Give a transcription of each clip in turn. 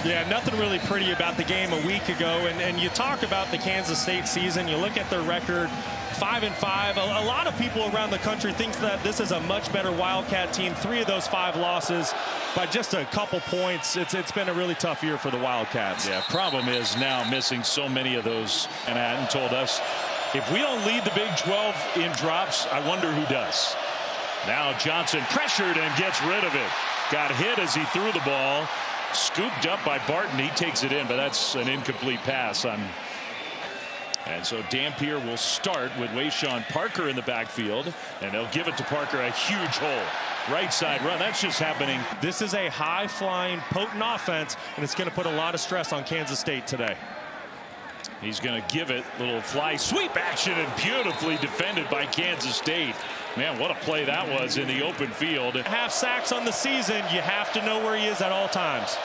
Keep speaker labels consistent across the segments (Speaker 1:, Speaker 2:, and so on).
Speaker 1: Yeah, nothing really pretty about the game a week ago. And you talk about the Kansas State season, you look at their record, 5-5. A lot of people around the country think that this is a much better Wildcat team. 3 of those 5 losses by just a couple points. It's been a really tough year for the Wildcats.
Speaker 2: Yeah, problem is now missing so many of those. And Manhattan told us, if we don't lead the Big 12 in drops, I wonder who does. Now Johnson pressured and gets rid of it. Got hit as he threw the ball. Scooped up by Barton. He takes it in, but that's an incomplete pass. And so Dampier will start with Wayshawn Parker in the backfield, and they'll give it to Parker. A huge hole. Right side run. That's just happening.
Speaker 1: This is a high-flying, potent offense, and it's going to put a lot of stress on Kansas State today.
Speaker 2: He's going to give it little fly sweep action, and beautifully defended by Kansas State. Man, what a play that was in the open field.
Speaker 1: Half sacks on the season. You have to know where he is at all times.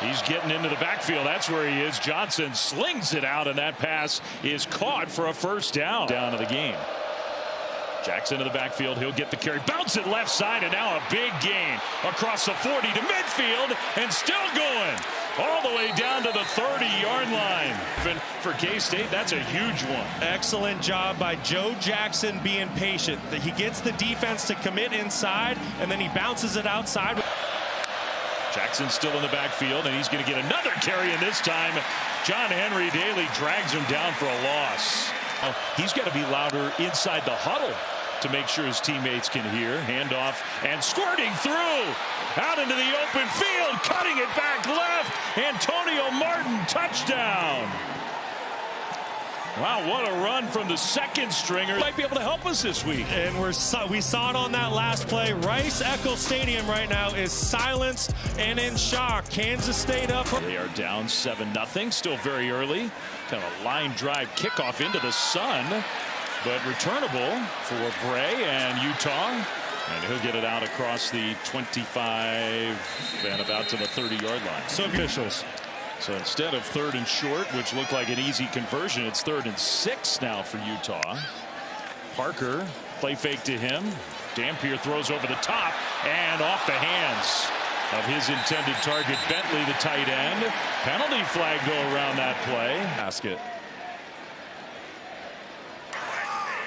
Speaker 2: He's getting into the backfield. That's where he is. Johnson slings it out, and that pass is caught for a first down. Down to the game. Jackson to the backfield. He'll get the carry. Bounce it left side, and now a big gain across the 40 to midfield, and still going all the way down to the 30-yard line. For K-State, that's a huge one.
Speaker 1: Excellent job by Joe Jackson being patient. He gets the defense to commit inside, and then he bounces it outside.
Speaker 2: Jackson still in the backfield, and he's going to get another carry, and this time John Henry Daly drags him down for a loss. He's got to be louder inside the huddle to make sure his teammates can hear. Handoff and squirting through out into the open field, cutting it back left. Antonio Martin, touchdown. Wow, what a run from the second stringer. Might be able to help us this week.
Speaker 1: And we saw it on that last play. Rice-Eccles Stadium right now is silenced and in shock. Kansas State up.
Speaker 2: They are down 7-0, still very early. Kind of a line drive kickoff into the sun, but returnable for Bray and Utah. And he'll get it out across the 25 and about to the 30-yard line.
Speaker 1: So officials.
Speaker 2: So instead of 3rd and short, which looked like an easy conversion, it's 3rd and 6 now for Utah. Parker, play fake to him. Dampier throws over the top and off the hands of his intended target, Bentley, the tight end. Penalty flag go around that play. Basket.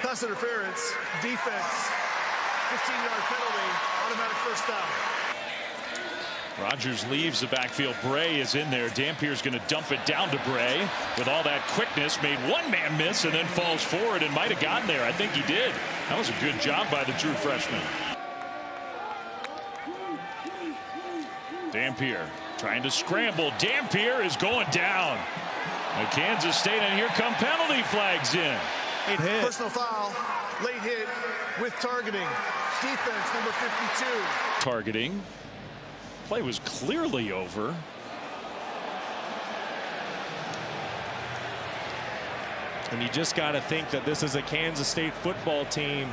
Speaker 3: Pass interference, defense, 15-yard penalty, automatic first down.
Speaker 2: Rogers leaves the backfield. Bray is in there. Dampier's going to dump it down to Bray with all that quickness. Made one man miss and then falls forward and might have gotten there. I think he did. That was a good job by the true freshman. Dampier trying to scramble. Dampier is going down. Kansas State, and here come penalty flags in.
Speaker 3: Personal foul, late hit with targeting. Defense number 52.
Speaker 2: Targeting. Play was clearly over.
Speaker 1: And you just got to think that this is a Kansas State football team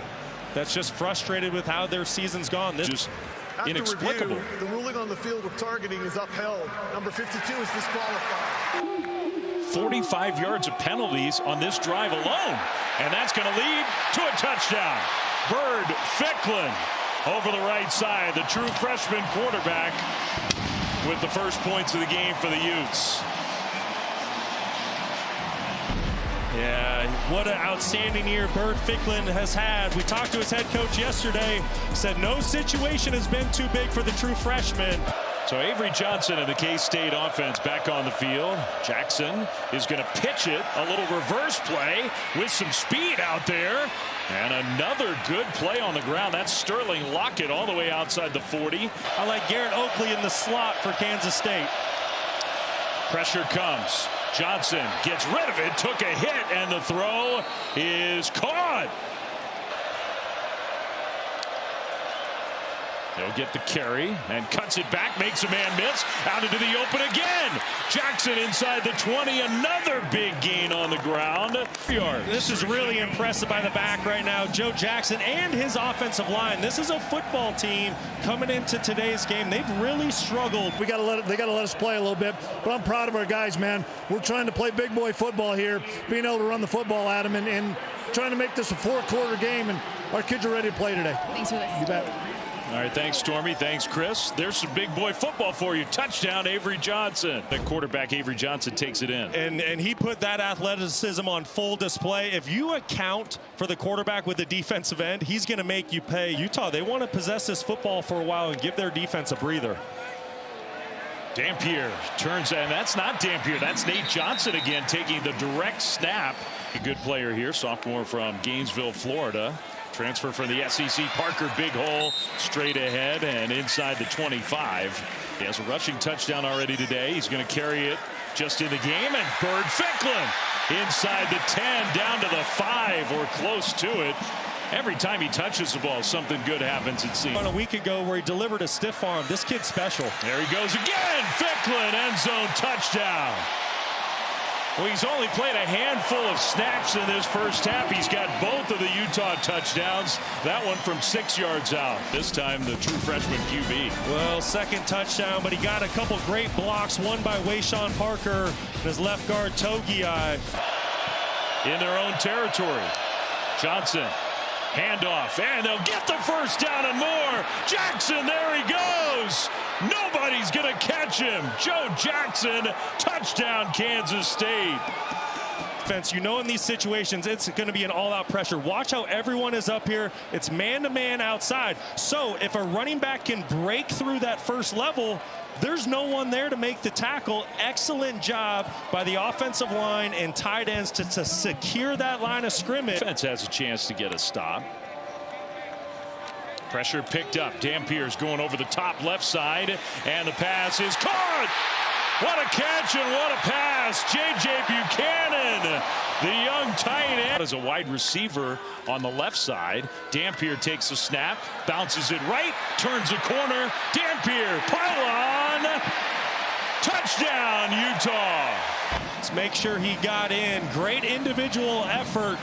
Speaker 1: that's just frustrated with how their season's gone. This
Speaker 2: just
Speaker 3: after
Speaker 2: inexplicable.
Speaker 3: Review, the ruling on the field of targeting is upheld. Number 52 is disqualified.
Speaker 2: 45 yards of penalties on this drive alone. And that's going to lead to a touchdown. Bird Ficklin over the right side, the true freshman quarterback with the first points of the game for the Utes.
Speaker 1: Yeah, what an outstanding year Bird Ficklin has had. We talked to his head coach yesterday, said no situation has been too big for the true freshman.
Speaker 2: So Avery Johnson and the K-State offense back on the field. Jackson is going to pitch it, a little reverse play with some speed out there. And another good play on the ground. That's Sterling Lockett all the way outside the 40.
Speaker 1: I like Garrett Oakley in the slot for Kansas State.
Speaker 2: Pressure comes. Johnson gets rid of it, took a hit, and the throw is caught. He'll get the carry and cuts it back, makes a man miss, out into the open again. Jackson inside the 20, another big gain on the ground.
Speaker 1: This is really impressive by the back right now, Joe Jackson and his offensive line. This is a football team coming into today's game. They've really struggled.
Speaker 4: They got to let us play a little bit, but I'm proud of our guys, man. We're trying to play big boy football here, being able to run the football at them and trying to make this a 4-quarter game, and our kids are ready to play today.
Speaker 5: Thanks for this.
Speaker 4: You bet.
Speaker 2: All right, thanks, Stormy. Thanks, Chris. There's some big boy football for you. Touchdown, Avery Johnson. The quarterback, Avery Johnson, takes it in.
Speaker 1: And he put that athleticism on full display. If you account for the quarterback with the defensive end, he's going to make you pay. Utah, they want to possess this football for a while and give their defense a breather.
Speaker 2: Dampier turns, and that's not Dampier. That's Nate Johnson again taking the direct snap. A good player here, sophomore from Gainesville, Florida. Transfer from the SEC. Parker, big hole, straight ahead and inside the 25. He has a rushing touchdown already today. He's going to carry it just in the game. And Bird Ficklin inside the 10, down to the 5 or close to it. Every time he touches the ball, something good happens, it seems.
Speaker 1: On a week ago where he delivered a stiff arm. This kid's special.
Speaker 2: There he goes again. Ficklin, end zone touchdown. Well, he's only played a handful of snaps in this first half. He's got both of the Utah touchdowns. That one from 6 yards out. This time the true freshman QB.
Speaker 1: Well, second touchdown, but he got a couple great blocks. One by Wayshawn Parker and his left guard Togiai.
Speaker 2: In their own territory. Johnson. Handoff, and they'll get the first down and more. Jackson, there he goes. Nobody's going to catch him. Joe Jackson, touchdown, Kansas State.
Speaker 1: You know, in these situations, it's going to be an all-out pressure. Watch how everyone is up here. It's man-to-man outside. So if a running back can break through that first level, there's no one there to make the tackle. Excellent job by the offensive line and tight ends to secure that line of scrimmage.
Speaker 2: Defense has a chance to get a stop. Pressure picked up. Dampier's going over the top left side, and the pass is caught. What a catch and what a pass. J.J. Buchanan, the young tight end. As a wide receiver on the left side, Dampier takes the snap, bounces it right, turns the corner. Dampier, pylon, touchdown, Utah.
Speaker 1: Let's make sure he got in. Great individual effort.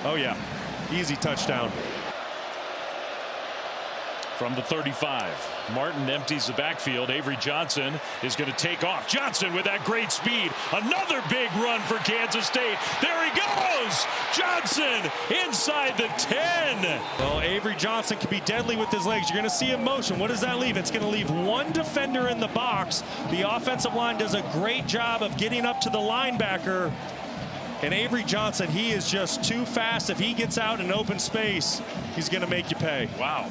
Speaker 1: Oh, yeah, easy touchdown.
Speaker 2: From the 35, Martin empties the backfield. Avery Johnson is going to take off. Johnson with that great speed. Another big run for Kansas State. There he goes. Johnson inside the 10.
Speaker 1: Well, Avery Johnson can be deadly with his legs. You're going to see him motion. What does that leave? It's going to leave one defender in the box. The offensive line does a great job of getting up to the linebacker. And Avery Johnson, he is just too fast. If he gets out in open space, he's going to make you pay.
Speaker 2: Wow.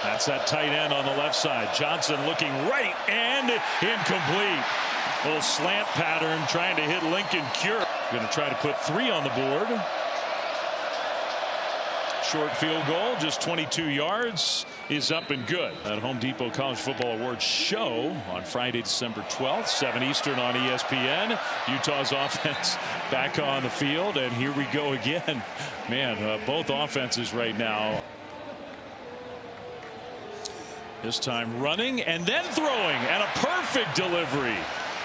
Speaker 2: That's that tight end on the left side. Johnson looking right and incomplete. Little slant pattern trying to hit Lincoln Cure. Going to try to put 3 on the board. Short field goal, just 22 yards, is up and good. At Home Depot College Football Awards show on Friday, December 12th, 7 Eastern on ESPN. Utah's offense back on the field, and here we go again. Man, both offenses right now. This time running and then throwing, and a perfect delivery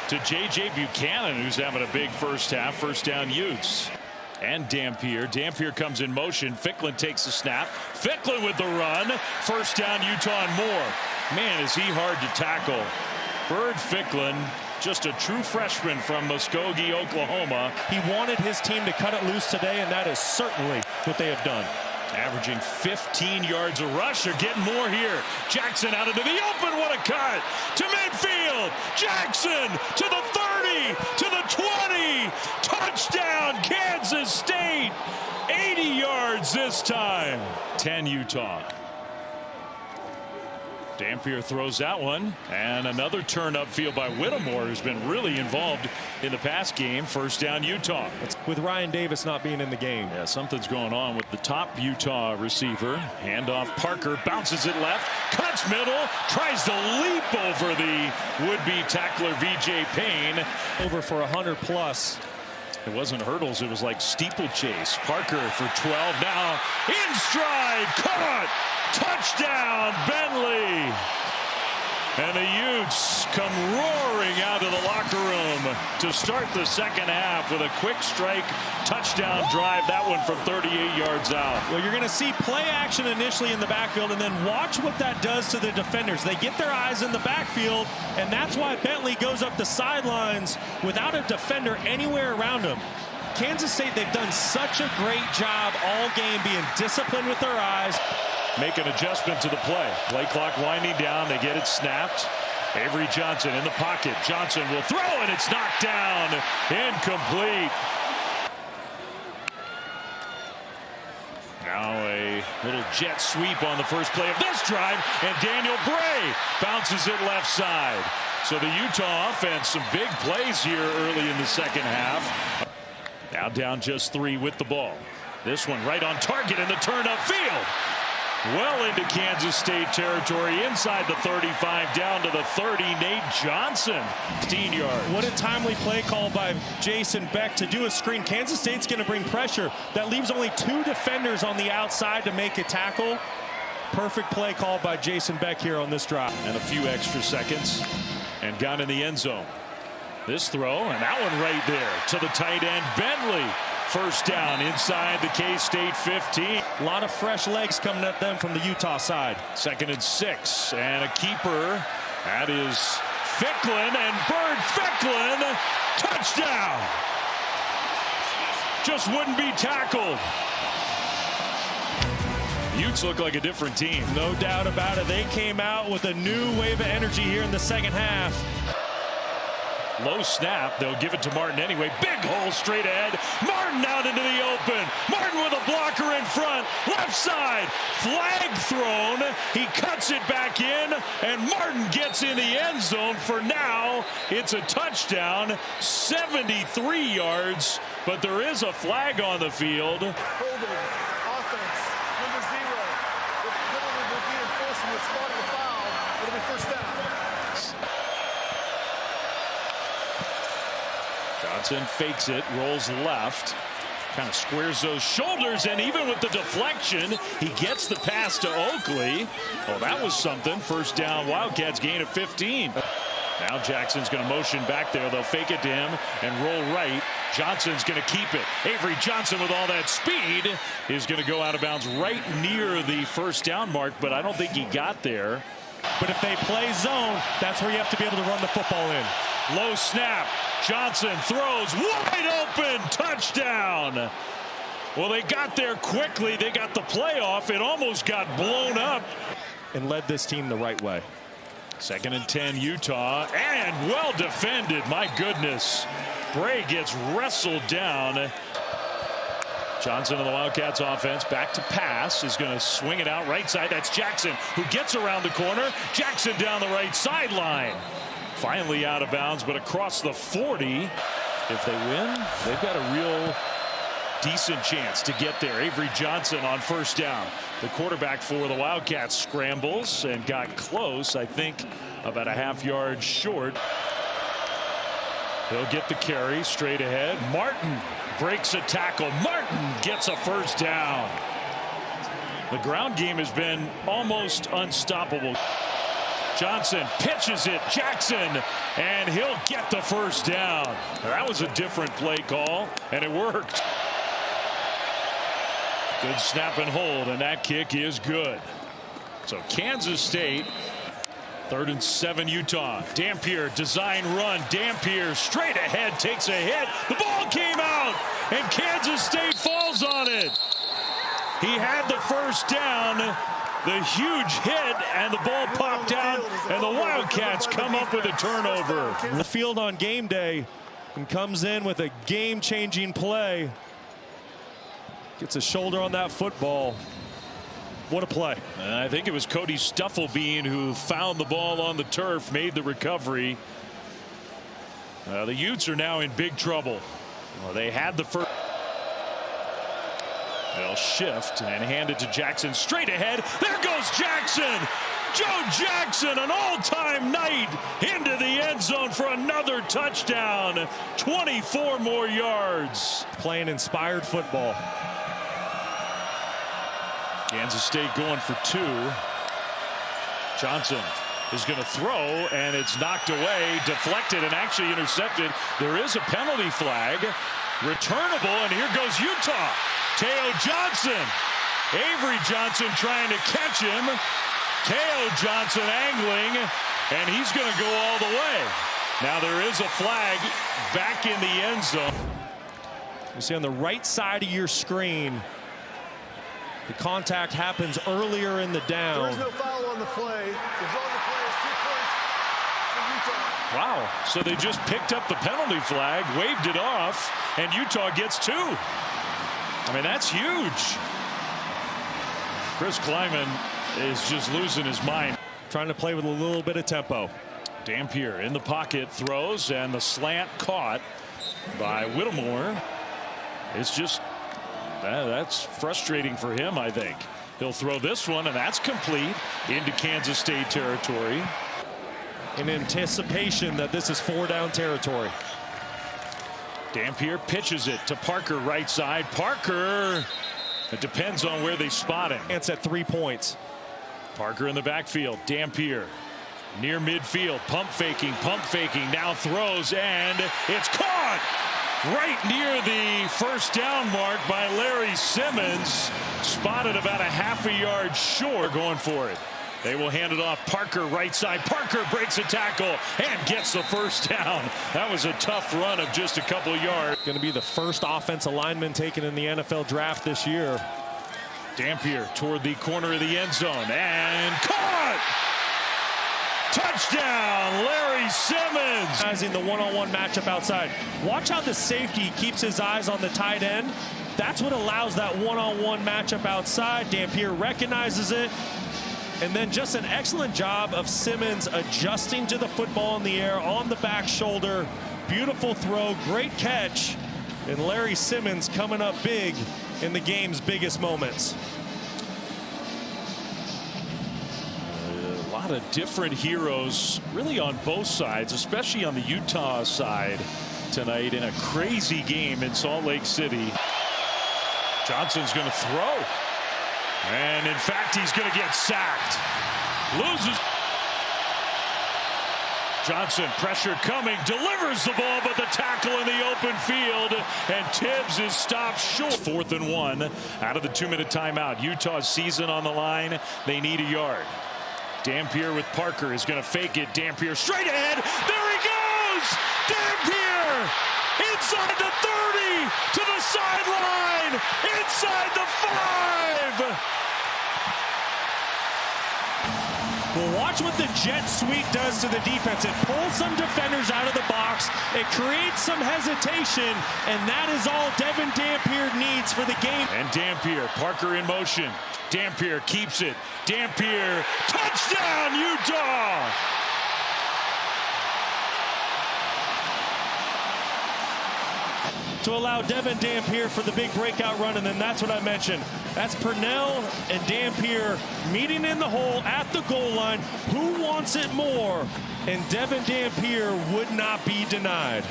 Speaker 2: to J.J. Buchanan, who's having a big first half. First down, Utes. And Dampier. Dampier comes in motion. Ficklin takes the snap. Ficklin with the run. First down, Utah and more. Man, is he hard to tackle. Bird Ficklin, just a true freshman from Muskogee, Oklahoma.
Speaker 1: He wanted his team to cut it loose today, and that is certainly what they have done.
Speaker 2: Averaging 15 yards a rush. They're getting more here. Jackson out into the open. What a cut. To midfield. Jackson to the 30. To the 20. Touchdown, Kansas State. 80 yards this time. 10 Utah. Dampier throws that one, and another turn upfield by Whittemore, who's been really involved in the pass game. First down, Utah.
Speaker 1: With Ryan Davis not being in the game.
Speaker 2: Yeah, something's going on with the top Utah receiver. Handoff, Parker bounces it left, cuts middle, tries to leap over the would-be tackler VJ Payne.
Speaker 1: Over for 100+.
Speaker 2: It wasn't hurdles, it was like steeplechase. Parker for 12 now, in stride, caught. Touchdown, Bentley. And the Utes come roaring out of the locker room to start the second half with a quick strike touchdown drive. That one from 38 yards out.
Speaker 1: Well, you're going to see play action initially in the backfield, and then watch what that does to the defenders. They get their eyes in the backfield, and that's why Bentley goes up the sidelines without a defender anywhere around him. Kansas State, they've done such a great job all game being disciplined with their eyes.
Speaker 2: make an adjustment to the play. Play clock winding down. They get it snapped. Avery Johnson in the pocket. Johnson will throw, and it's knocked down. Incomplete. Now a little jet sweep on the first play of this drive, and Daniel Bray bounces it left side. So the Utah offense, some big plays here early in the second half. Now down just 3 with the ball. This one right on target in the turn upfield. Well into Kansas State territory, inside the 35, down to the 30. Nate Johnson, 15 yards.
Speaker 1: What a timely play call by Jason Beck to do a screen. Kansas State's going to bring pressure. That leaves only 2 defenders on the outside to make a tackle. Perfect play call by Jason Beck here on this drive.
Speaker 2: And a few extra seconds, and got in the end zone. This throw, and that one right there to the tight end, Bentley. First down inside the K-State 15.
Speaker 1: A lot of fresh legs coming at them from the Utah side.
Speaker 2: 2nd and 6, and a keeper. That is Ficklin, and Bird Ficklin, touchdown. Just wouldn't be tackled. Utes look like a different team.
Speaker 1: No doubt about it. They came out with a new wave of energy here in the second half.
Speaker 2: Low snap. They'll give it to Martin anyway. Big hole straight ahead. Martin out into the open. Martin with a blocker in front. Left side. Flag thrown. He cuts it back in, and Martin gets in the end zone. For now, it's a touchdown. 73 yards, but there is a flag on the field.
Speaker 3: Holding, offense, number 0. The penalty will be enforced with spot of the foul. It'll be first down.
Speaker 2: Johnson fakes it, rolls left, kind of squares those shoulders, and even with the deflection, he gets the pass to Oakley. Oh, that was something. First down, Wildcats gain of 15. Now Jackson's going to motion back there. They'll fake it to him and roll right. Johnson's going to keep it. Avery Johnson, with all that speed, is going to go out of bounds right near the first down mark, but I don't think he got there.
Speaker 1: But if they play zone, that's where you have to be able to run the football in.
Speaker 2: Low snap. Johnson throws wide open. Touchdown. Well, they got there quickly. They got the playoff. It almost got blown up.
Speaker 1: And led this team the right way.
Speaker 2: 2nd and 10 Utah, and well defended. My goodness. Bray gets wrestled down. Johnson of the Wildcats offense back to pass, is going to swing it out right side. That's Jackson, who gets around the corner. Jackson down the right sideline. Finally out of bounds, but across the 40. If they win, they've got a real decent chance to get there. Avery Johnson on first down. The quarterback for the Wildcats scrambles and got close, I think about a half yard short. He'll get the carry straight ahead. Martin breaks a tackle. Martin gets a first down. The ground game has been almost unstoppable. Johnson pitches it. Jackson, and he'll get the first down. That was a different play call, and it worked. Good snap and hold, and that kick is good. So Kansas State, 3rd and 7 Utah. Dampier, design run. Dampier straight ahead, takes a hit. The ball came out, and Kansas State falls on it. He had the first down. The huge hit, and the ball popped out, and the Wildcats come up with a turnover.
Speaker 1: The field on game day, and comes in with a game-changing play. Gets a shoulder on that football. What a play.
Speaker 2: I think it was Cody Stufflebean who found the ball on the turf, made the recovery. The Utes are now in big trouble. Well, they had the first. They'll shift and hand it to Jackson straight ahead. There goes Jackson. Joe Jackson, an all-time night, into the end zone for another touchdown. 24 more yards.
Speaker 1: Playing inspired football.
Speaker 2: Kansas State going for 2. Johnson is going to throw, and it's knocked away, deflected, and actually intercepted. There is a penalty flag. Returnable, and here goes Utah. Teo Johnson. Avery Johnson trying to catch him. Teo Johnson angling, and he's going to go all the way. Now there is a flag back in the end zone.
Speaker 1: You see on the right side of your screen, The contact happens earlier in the down.
Speaker 3: There is no foul on the play. There's on the play is 2 points for Utah.
Speaker 2: Wow. So they just picked up the penalty flag, waved it off, and Utah gets 2. I mean, that's huge. Chris Kleiman is just losing his mind.
Speaker 1: Trying to play with a little bit of tempo.
Speaker 2: Dampier in the pocket, throws, and the slant caught by Whittemore. It's just, that's frustrating for him, I think. He'll throw this one, and that's complete into Kansas State territory.
Speaker 1: In anticipation that this is 4-down territory.
Speaker 2: Dampier pitches it to Parker, right side. Parker, it depends on where they spot him.
Speaker 1: It's at 3 points.
Speaker 2: Parker in the backfield. Dampier near midfield. Pump faking, now throws, and it's caught right near the first down mark by Larry Simmons. Spotted about a half a yard short. Going for it. They will hand it off. Parker, right side. Parker breaks a tackle and gets the first down. That was a tough run of just a couple yards.
Speaker 1: Going to be the first offensive lineman taken in the NFL draft this year.
Speaker 2: Dampier toward the corner of the end zone and caught! Touchdown, Larry Simmons.
Speaker 1: As in the one-on-one matchup outside. Watch how the safety keeps his eyes on the tight end. That's what allows that one-on-one matchup outside. Dampier recognizes it. And then just an excellent job of Simmons adjusting to the football in the air on the back shoulder. Beautiful throw, great catch. And Larry Simmons coming up big in the game's biggest moments.
Speaker 2: A lot of different heroes really on both sides, especially on the Utah side tonight in a crazy game in Salt Lake City. Johnson's going to throw. And in fact, he's going to get sacked. Loses. Johnson, pressure coming, delivers the ball, but the tackle in the open field, and Tibbs is stopped short. 4th and 1 out of the 2-minute timeout. Utah's season on the line. They need a yard. Dampier with Parker is going to fake it. Dampier straight ahead. There he goes! Dampier! Inside the 30, to the sideline, inside the 5.
Speaker 1: Well, watch what the jet sweep does to the defense. It pulls some defenders out of the box. It creates some hesitation, and that is all Devin Dampier needs for the game.
Speaker 2: And Dampier, Parker in motion. Dampier keeps it. Dampier, touchdown, Utah!
Speaker 1: To allow Devin Dampier for the big breakout run, and then that's what I mentioned. That's Purnell and Dampier meeting in the hole at the goal line. Who wants it more? And Devin Dampier would not be denied.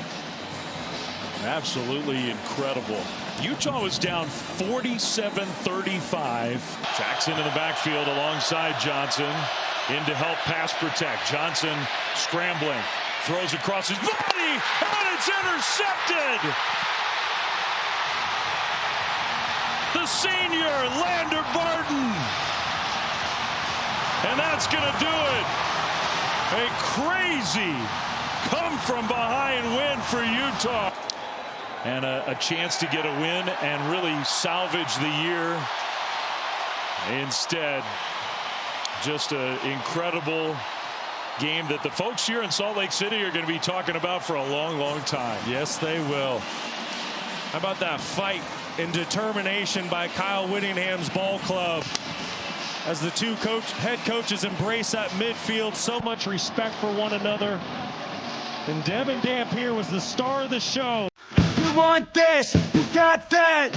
Speaker 2: Absolutely incredible. Utah was down 47-35. Jackson in the backfield alongside Johnson. In to help pass protect. Johnson scrambling. Throws across his body, and it's intercepted! The senior, Lander Barton. And that's going to do it. A crazy come-from-behind win for Utah. And a chance to get a win and really salvage the year. Instead, just an incredible game that the folks here in Salt Lake City are going to be talking about for a long, long time.
Speaker 1: Yes, they will. How about that fight and determination by Kyle Whittingham's ball club as the two head coaches embrace that midfield. So much respect for one another. And Devin Dampier was the star of the show.
Speaker 5: You want this, you got that.